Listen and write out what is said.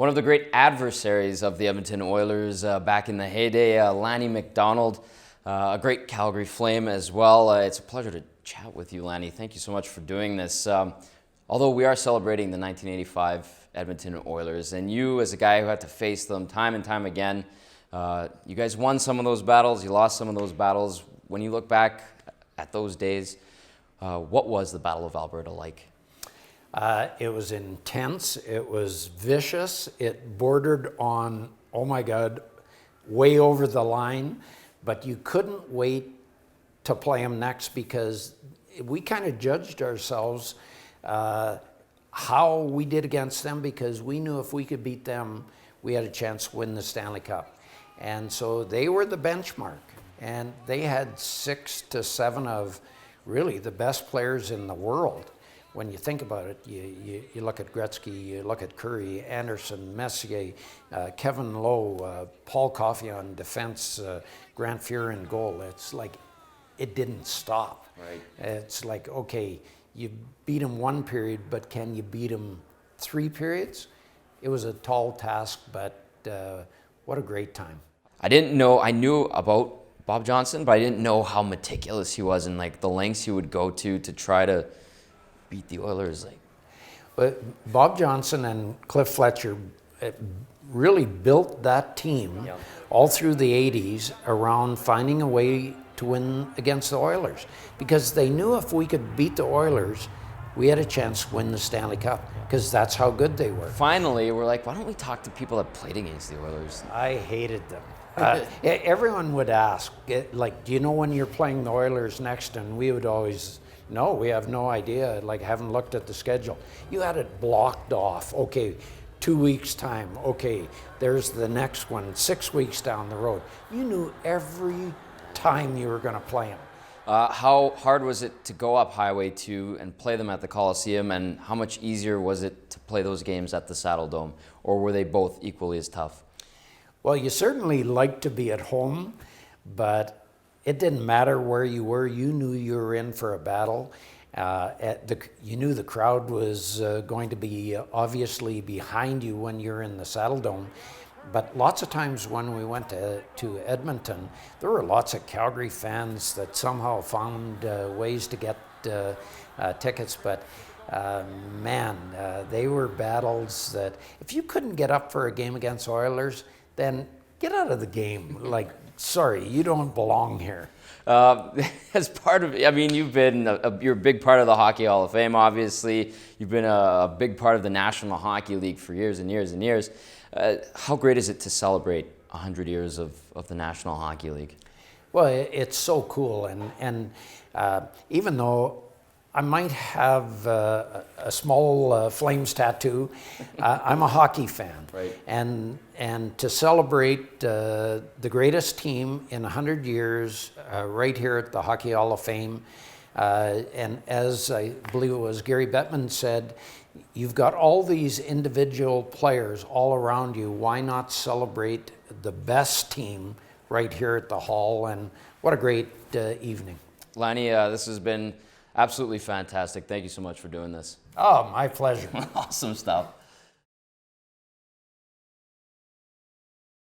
One of the great adversaries of the Edmonton Oilers back in the heyday, Lanny McDonald, a great Calgary Flame as well. It's a pleasure to chat with you, Lanny. Thank you so much for doing this. Although we are celebrating the 1985 Edmonton Oilers, and you as a guy who had to face them time and time again, you guys won some of those battles, you lost some of those battles. When you look back at those days, what was the Battle of Alberta like? It was intense, it was vicious, it bordered on, oh my God, way over the line, but you couldn't wait to play them next because we kind of judged ourselves how we did against them, because we knew if we could beat them, we had a chance to win the Stanley Cup. And so they were the benchmark, and they had 6 to 7 of really the best players in the world. When you think about it, you look at Gretzky, you look at Curry, Anderson, Messier, Kevin Lowe, Paul Coffey on defense, Grant Fuhr in goal. It's like it didn't stop. Right. It's like, okay, you beat him one period, but can you beat him 3 periods? It was a tall task, but what a great time. I knew about Bob Johnson, but I didn't know how meticulous he was and like the lengths he would go to try to beat the Oilers. But Bob Johnson and Cliff Fletcher really built that team all through the 80s around finding a way to win against the Oilers, because they knew if we could beat the Oilers, we had a chance to win the Stanley Cup, because that's how good they were. Finally, we're like, why don't we talk to people that played against the Oilers? I hated them. Everyone would ask, like, do you know when you're playing the Oilers next? And we would always, no, we have no idea, like haven't looked at the schedule. You had it blocked off. Okay, 2 weeks time. Okay, there's the next one, 6 weeks down the road. You knew every time you were going to play them. How hard was it to go up Highway 2 and play them at the Coliseum, and how much easier was it to play those games at the Saddle Dome, or were they both equally as tough? Well, you certainly liked to be at home, but it didn't matter where you were. You knew you were in for a battle. You knew the crowd was going to be obviously behind you when you're in the Saddle Dome. But lots of times when we went to Edmonton, there were lots of Calgary fans that somehow found ways to get tickets. But man, they were battles that if you couldn't get up for a game against Oilers, then get out of the game. Like, sorry, you don't belong here. As part of, I mean, you're a big part of the Hockey Hall of Fame, obviously. You've been a big part of the National Hockey League for years and years and years. How great is it to celebrate 100 years of the National Hockey League? Well, it's so cool. And even though I might have a small Flames tattoo, I'm a hockey fan. Right. And to celebrate the greatest team in 100 years right here at the Hockey Hall of Fame, and as I believe it was Gary Bettman said, you've got all these individual players all around you. Why not celebrate the best team right here at the Hall? And what a great evening. Lanny, this has been absolutely fantastic. Thank you so much for doing this. Oh, my pleasure. Awesome stuff.